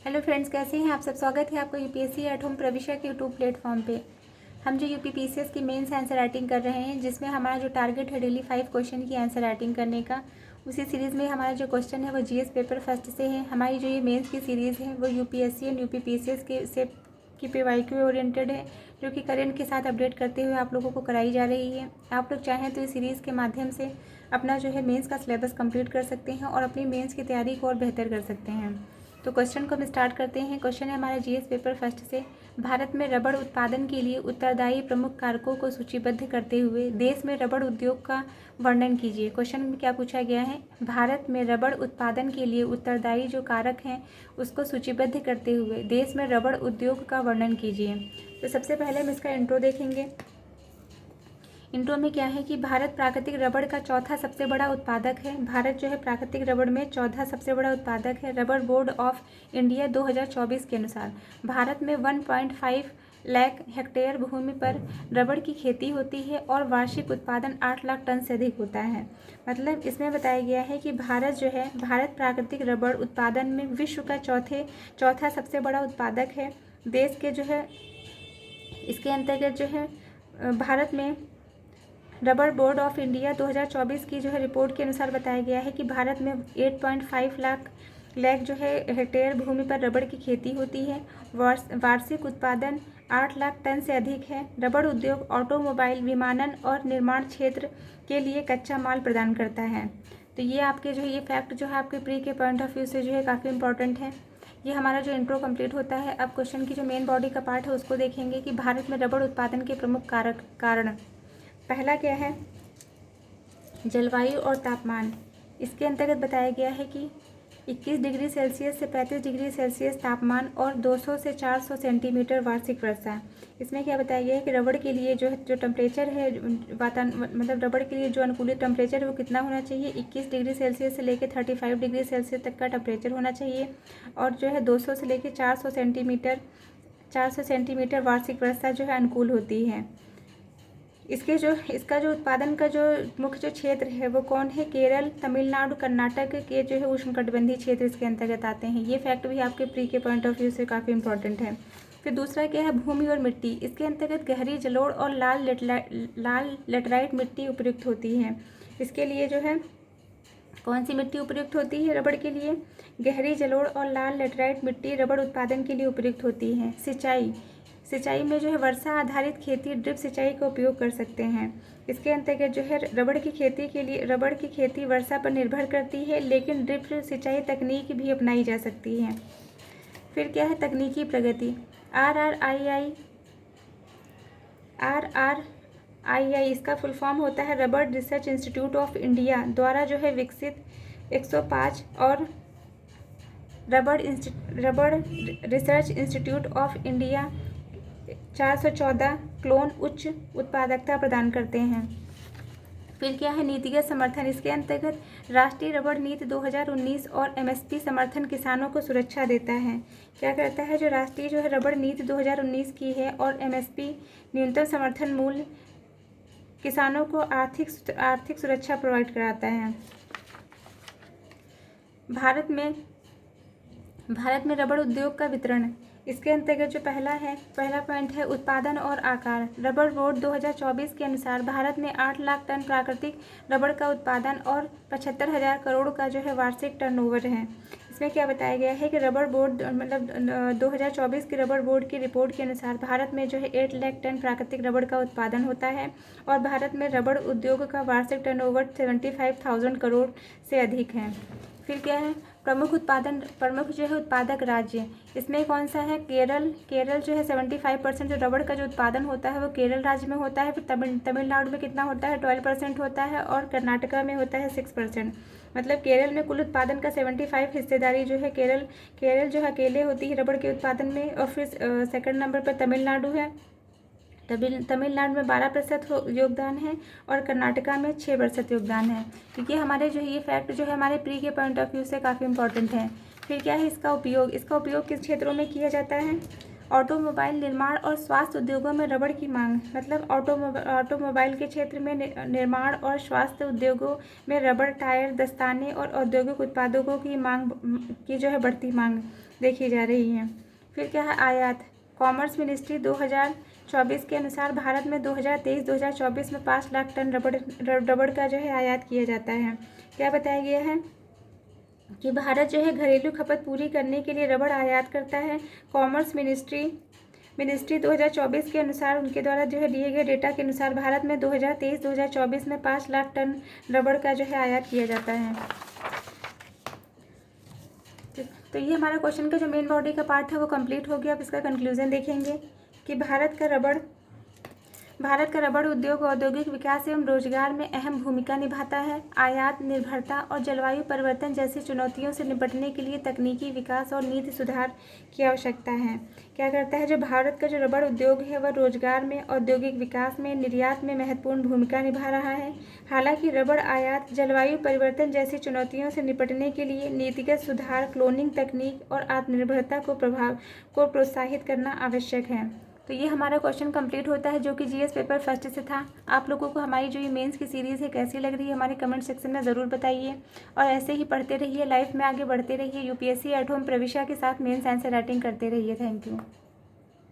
Hello friends, कैसे हैं आप सब। स्वागत है आपका यूपीएससी एट होम प्रविष्या के यूट्यूब प्लेटफॉर्म पे। हम जो यूपीपीसीएस की मेंस आंसर राइटिंग कर रहे हैं, जिसमें हमारा जो टारगेट है डेली 5 क्वेश्चन की आंसर राइटिंग करने का, उसी सीरीज़ में हमारा जो क्वेश्चन है वो जीएस पेपर फर्स्ट से है। हमारी जो ये मेंस की सीरीज़ है वो यूपीएससी एंड यूपीपीसीएस के से की पीवाईक्यू ओरिएंटेड है, जो कि करंट के साथ अपडेट करते हुए आप लोगों को कराई जा रही है। आप लोग चाहें तो इस सीरीज़ के माध्यम से अपना जो है मेंस का सिलेबस कंप्लीट कर सकते हैं और अपनी मेंस की तैयारी को और बेहतर कर सकते हैं। तो क्वेश्चन को हम स्टार्ट करते हैं। क्वेश्चन है हमारा जीएस पेपर फर्स्ट से, भारत में रबड़ उत्पादन के लिए उत्तरदायी प्रमुख कारकों को सूचीबद्ध करते हुए देश में रबड़ उद्योग का वर्णन कीजिए। क्वेश्चन में क्या पूछा गया है, भारत में रबड़ उत्पादन के लिए उत्तरदायी जो कारक हैं उसको सूचीबद्ध करते हुए देश में रबड़ उद्योग का वर्णन कीजिए। तो सबसे पहले हम इसका इंट्रो देखेंगे। इंट्रो में क्या है कि भारत प्राकृतिक रबड़ का चौथा सबसे बड़ा उत्पादक है। भारत जो है प्राकृतिक रबड़ में चौथा सबसे बड़ा उत्पादक है। रबड़ बोर्ड ऑफ इंडिया 2024 के अनुसार भारत में 1.5 लाख हेक्टेयर भूमि पर रबड़ की खेती होती है और वार्षिक उत्पादन 8 लाख टन से अधिक होता है। मतलब इसमें बताया गया है कि भारत प्राकृतिक रबड़ उत्पादन में विश्व का चौथा सबसे बड़ा उत्पादक है। देश के जो है इसके अंतर्गत जो है भारत में रबड़ बोर्ड ऑफ इंडिया 2024 की जो है रिपोर्ट के अनुसार बताया गया है कि भारत में 8.5 लाख जो है हेक्टेयर भूमि पर रबड़ की खेती होती है। वार्षिक उत्पादन 8 लाख टन से अधिक है। रबड़ उद्योग ऑटोमोबाइल, विमानन और निर्माण क्षेत्र के लिए कच्चा माल प्रदान करता है। तो ये आपके जो है ये फैक्ट जो है आपके प्री के पॉइंट ऑफ व्यू से जो है काफ़ी इंपॉर्टेंट है। ये हमारा जो इंट्रो कंप्लीट होता है। अब क्वेश्चन की जो मेन बॉडी का पार्ट है उसको देखेंगे कि भारत में रबड़ उत्पादन के प्रमुख कारण। पहला क्या है, जलवायु और तापमान। इसके अंतर्गत बताया गया है कि 21 डिग्री सेल्सियस से 35 डिग्री सेल्सियस तापमान और 200 से 400 सेंटीमीटर वार्षिक वर्षा। इसमें क्या बताया गया है कि रबड़ के लिए जो टेम्परेचर है मतलब रबड़ के लिए जो अनुकूलित टेम्परेचर है वो कितना होना चाहिए, 21 डिग्री सेल्सियस से लेकर 35 डिग्री सेल्सियस तक का टेम्परेचर होना चाहिए और जो है 200 से लेकर 400 सेंटीमीटर वार्षिक वर्षा जो है अनुकूल होती है। इसका जो उत्पादन का जो मुख्य जो क्षेत्र है वो कौन है, केरल, तमिलनाडु, कर्नाटक के जो है उष्णकटिबंधीय क्षेत्र इसके अंतर्गत आते हैं। ये फैक्ट भी आपके प्री के पॉइंट ऑफ व्यू से काफ़ी इंपॉर्टेंट है। फिर दूसरा क्या है, भूमि और मिट्टी। इसके अंतर्गत गहरी जलोढ़ और लाल लेटराइट मिट्टी उपयुक्त होती है। इसके लिए जो है कौन सी मिट्टी उपयुक्त होती है रबड़ के लिए, गहरी जलोढ़ और लाल लेटराइट मिट्टी रबड़ उत्पादन के लिए उपयुक्त होती है। सिंचाई में जो है वर्षा आधारित खेती, ड्रिप सिंचाई का उपयोग कर सकते हैं। इसके अंतर्गत जो है रबड़ की खेती वर्षा पर निर्भर करती है, लेकिन ड्रिप सिंचाई तकनीक भी अपनाई जा सकती है। फिर क्या है, तकनीकी प्रगति। RRII इसका फुल फॉर्म होता है रबड़ रिसर्च इंस्टीट्यूट ऑफ इंडिया द्वारा जो है विकसित 105 और रबड़ research institute of India 414 clone उच्च उत्पादकता प्रदान करते हैं। फिर क्या है, नीतिगत समर्थन। इसके अंतर्गत राष्ट्रीय रबड़ नीति 2019 और एमएसपी समर्थन किसानों को सुरक्षा देता है। क्या करता है, जो राष्ट्रीय जो है रबड़ नीति 2019 की है और एमएसपी न्यूनतम समर्थन मूल्य किसानों को आर्थिक सुरक्षा प्रोवाइड कराता है। भारत में रबड़ उद्योग का वितरण। इसके अंतर्गत जो पहला पॉइंट है, उत्पादन और आकार। रबड़ बोर्ड 2024 के अनुसार भारत में 8 लाख टन प्राकृतिक रबड़ का उत्पादन और 75,000 करोड़ का जो है वार्षिक टर्नओवर है। इसमें क्या बताया गया है कि रबड़ बोर्ड 2024 की रबड़ बोर्ड की रिपोर्ट के अनुसार भारत में जो है 8 लाख टन प्राकृतिक रबड़ का उत्पादन होता है और भारत में रबड़ उद्योग का वार्षिक टर्नओवर 75,000 करोड़ से अधिक है। फिर क्या है, प्रमुख जो है उत्पादक राज्य। इसमें कौन सा है, केरल जो है 75% जो रबड़ का जो उत्पादन होता है वो केरल राज्य में होता है। फिर तमिलनाडु में कितना होता है, 12% होता है और कर्नाटका में होता है 6%। मतलब केरल में कुल उत्पादन का 75 हिस्सेदारी जो है केरल जो अकेले होती है रबड़ के उत्पादन में। और फिर सेकंड नंबर पर तमिलनाडु है। तमिलनाडु में 12% योगदान है और कर्नाटका में 6% योगदान है। क्योंकि हमारे जो ये फैक्ट जो है हमारे प्री के पॉइंट ऑफ व्यू से काफ़ी इंपॉर्टेंट है। फिर क्या है, इसका उपयोग किस क्षेत्रों में किया जाता है, ऑटोमोबाइल, निर्माण और स्वास्थ्य उद्योगों में रबड़ की मांग। मतलब ऑटोमोबाइल के क्षेत्र में निर्माण और स्वास्थ्य उद्योगों में रबड़, टायर, दस्ताने और औद्योगिक उत्पादों की मांग की जो है बढ़ती मांग। देखी जा रही हैं। फिर क्या है, आयात। कॉमर्स मिनिस्ट्री 2024 के अनुसार भारत में 2023-2024 में 5 लाख टन रबड़ का जो है आयात किया जाता है। क्या बताया गया है कि भारत जो है घरेलू खपत पूरी करने के लिए रबड़ आयात करता है। कॉमर्स मिनिस्ट्री 2024 के अनुसार उनके द्वारा जो है दिए गए डेटा के अनुसार भारत में 2023-2024 में 5 लाख टन रबड़ का जो है आयात किया जाता है। तो ये हमारा क्वेश्चन का जो मेन बॉडी का पार्ट है वो कंप्लीट हो गया। अब इसका कंक्लूजन देखेंगे कि भारत का रबड़ उद्योग औद्योगिक विकास एवं रोजगार में अहम भूमिका निभाता है। आयात निर्भरता और जलवायु परिवर्तन जैसी चुनौतियों से निपटने के लिए तकनीकी विकास और नीति सुधार की आवश्यकता है। क्या करता है, जो भारत का जो रबड़ उद्योग है वह रोजगार में, औद्योगिक विकास में, निर्यात में महत्वपूर्ण भूमिका निभा रहा है। हालांकि रबड़ आयात जलवायु परिवर्तन जैसी चुनौतियों से निपटने के लिए नीतिगत सुधार, क्लोनिंग तकनीक और आत्मनिर्भरता को प्रोत्साहित करना आवश्यक है। तो ये हमारा क्वेश्चन कंप्लीट होता है जो कि जीएस पेपर फर्स्ट से था। आप लोगों को हमारी जो ये मेंस की सीरीज़ है कैसी लग रही है हमारे कमेंट सेक्शन में ज़रूर बताइए। और ऐसे ही पढ़ते रहिए, लाइफ में आगे बढ़ते रहिए, यूपीएससी एट होम प्रविष्या के साथ मेंस आंसर राइटिंग करते रहिए। Thank you.